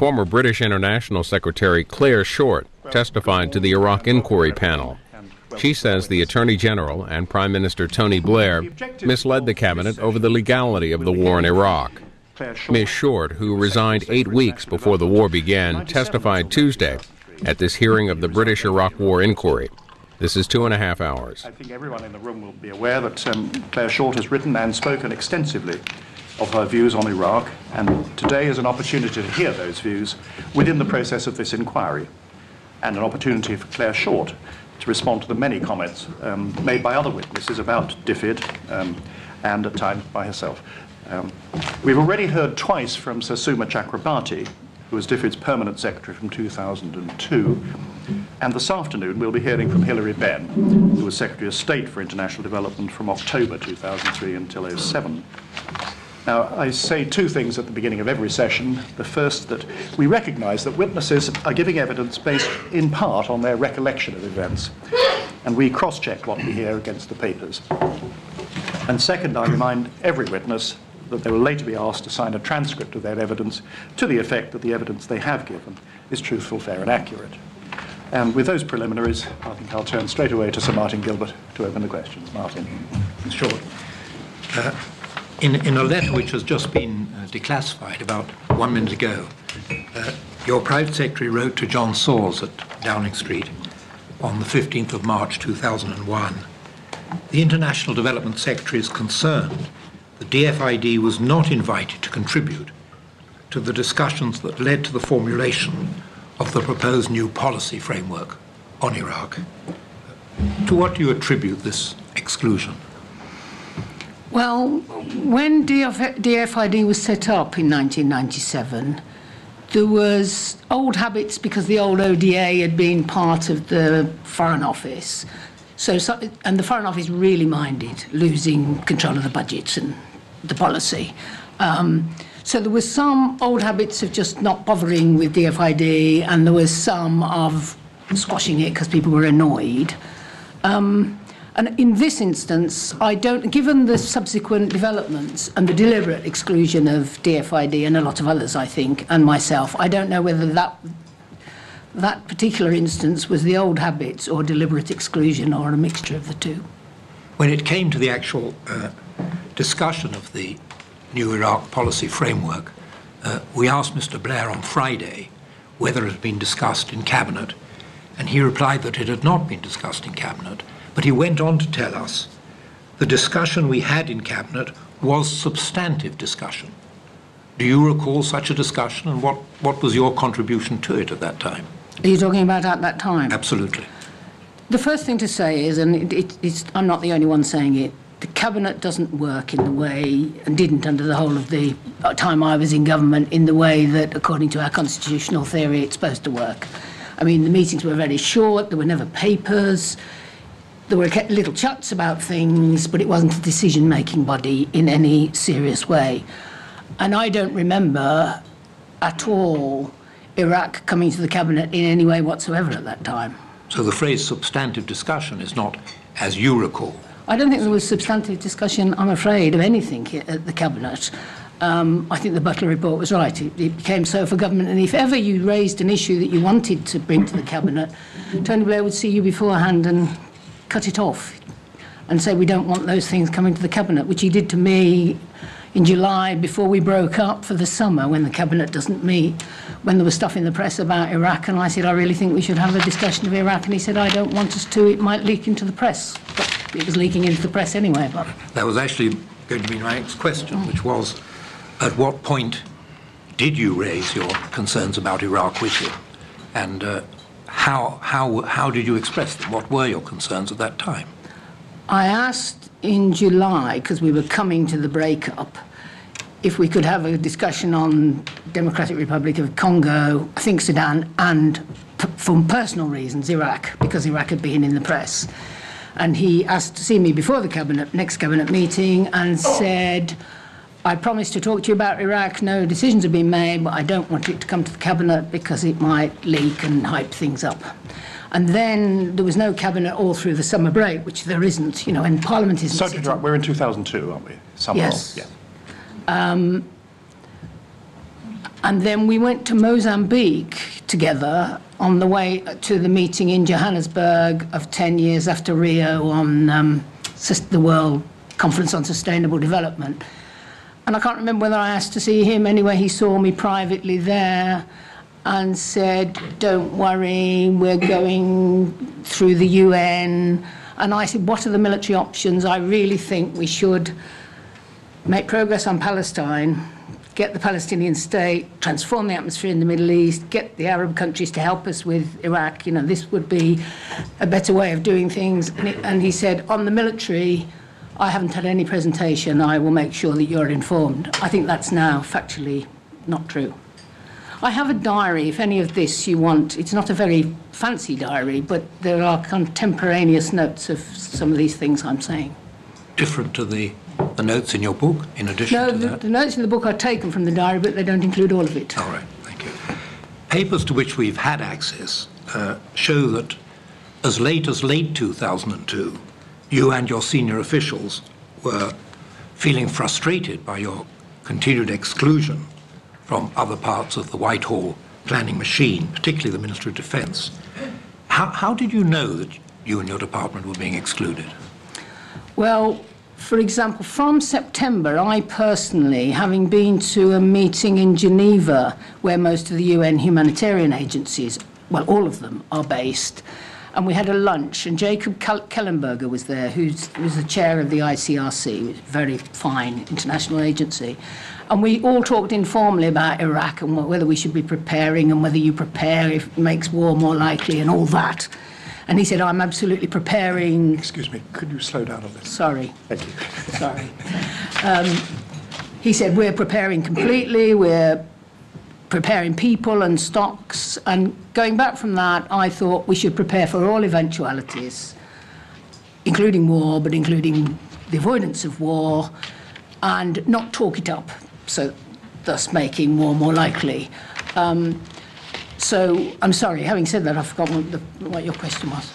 Former British International Secretary Clare testified to the Iraq inquiry panel. She says the Attorney General and Prime Minister Tony Blair misled the cabinet over the legality of the war in Iraq. Ms. Short, who resigned 8 weeks before the war began, testified Tuesday at this hearing of the British Iraq War inquiry. This is 2.5 hours. I think everyone in the room will be aware that Clare Short has written and spoken extensively of her views on Iraq, and today is an opportunity to hear those views within the process of this inquiry, and an opportunity for Clare Short to respond to the many comments made by other witnesses about DFID and at times by herself. We've already heard twice from Sir Suma Chakrabarti, who was DFID's permanent secretary from 2002, and this afternoon we'll be hearing from Hilary Benn, who was Secretary of State for International Development from October 2003 until 2007. Now, I say two things at the beginning of every session. The first, that we recognise that witnesses are giving evidence based in part on their recollection of events, and we cross-check what we hear against the papers. And second, I remind every witness that they will later be asked to sign a transcript of their evidence to the effect that the evidence they have given is truthful, fair and accurate. And with those preliminaries, I think I'll turn straight away to Sir Martin Gilbert to open the questions. Martin. Sure. In a letter which has just been declassified about 1 minute ago, your private secretary wrote to John Sawers at Downing Street on the 15th of March 2001. The International Development Secretary is concerned the DFID was not invited to contribute to the discussions that led to the formulation of the proposed new policy framework on Iraq. To what do you attribute this exclusion? Well, when DFID was set up in 1997, there was old habits because the old ODA had been part of the Foreign Office. And the Foreign Office really minded losing control of the budgets and the policy. So there was some old habits of just not bothering with DFID, and there was some of squashing it because people were annoyed. And in this instance, given the subsequent developments and the deliberate exclusion of DFID and a lot of others, I think, and myself, I don't know whether that particular instance was the old habits or deliberate exclusion or a mixture of the two. When it came to the actual discussion of the new Iraq policy framework, we asked Mr. Blair on Friday whether it had been discussed in Cabinet, and he replied that it had not been discussed in Cabinet. But he went on to tell us the discussion we had in Cabinet was substantive discussion. Do you recall such a discussion, and what was your contribution to it at that time? Are you talking about at that time? Absolutely. The first thing to say is, and I'm not the only one saying it, the Cabinet doesn't work in the way, and didn't under the whole of the time I was in government, in the way that, according to our constitutional theory, it's supposed to work. I mean, the meetings were very short, there were never papers. There were little chats about things, but it wasn't a decision-making body in any serious way. And I don't remember at all Iraq coming to the Cabinet in any way whatsoever at that time. So the phrase substantive discussion is not as you recall? I don't think there was substantive discussion, I'm afraid, of anything at the Cabinet. I think the Butler report was right. It became so for government, and if ever you raised an issue that you wanted to bring to the Cabinet, Tony Blair would see you beforehand and cut it off and say we don't want those things coming to the Cabinet, which he did to me in July before we broke up for the summer, when the Cabinet doesn't meet, when there was stuff in the press about Iraq, and I said I really think we should have a discussion of Iraq, and he said I don't want us to, it might leak into the press. But it was leaking into the press anyway. But that was actually going to be my next question, which was, at what point did you raise your concerns about Iraq with him, and how did you express them? What were your concerns at that time? I asked in July, because we were coming to the breakup, if we could have a discussion on Democratic Republic of Congo, I think Sudan, and for personal reasons, Iraq, because Iraq had been in the press. And he asked to see me before the next Cabinet meeting and said, I promised to talk to you about Iraq. No decisions have been made, but I don't want it to come to the Cabinet because it might leak and hype things up. And then there was no Cabinet all through the summer break, which there isn't, you know, and Parliament isn't. Sorry to interrupt, we're in 2002, aren't we? Yes. Yeah. And then we went to Mozambique together on the way to the meeting in Johannesburg of 10 years after Rio on the World Conference on Sustainable Development. And I can't remember whether I asked to see him. Anyway, he saw me privately there and said, don't worry, we're going through the UN. And I said, what are the military options? I really think we should make progress on Palestine, get the Palestinian state, transform the atmosphere in the Middle East, get the Arab countries to help us with Iraq. You know, this would be a better way of doing things. And he said, on the military, I haven't had any presentation. I will make sure that you're informed. I think that's now factually not true. I have a diary, if any of this you want. It's not a very fancy diary, but there are contemporaneous notes of some of these things I'm saying. Different to the notes in your book, in addition to that? No, the notes in the book are taken from the diary, but they don't include all of it. All right, thank you. Papers to which we've had access show that as late 2002, you and your senior officials were feeling frustrated by your continued exclusion from other parts of the Whitehall planning machine, particularly the Ministry of Defence. How did you know that you and your department were being excluded? Well, for example, from September, I personally, having been to a meeting in Geneva where most of the UN humanitarian agencies, well, all of them, are based, and we had a lunch, and Jacob Kellenberger was there, who was the chair of the ICRC, a very fine international agency. And we all talked informally about Iraq and whether we should be preparing and whether you prepare if it makes war more likely and all that. And he said, I'm absolutely preparing... Excuse me, could you slow down a little? Sorry. Thank you. Sorry. He said, we're preparing completely, we're preparing people and stocks. And going back from that, I thought we should prepare for all eventualities, including war, but including the avoidance of war, and not talk it up, so thus making war more likely. So I'm sorry, having said that, I've forgotten what your question was.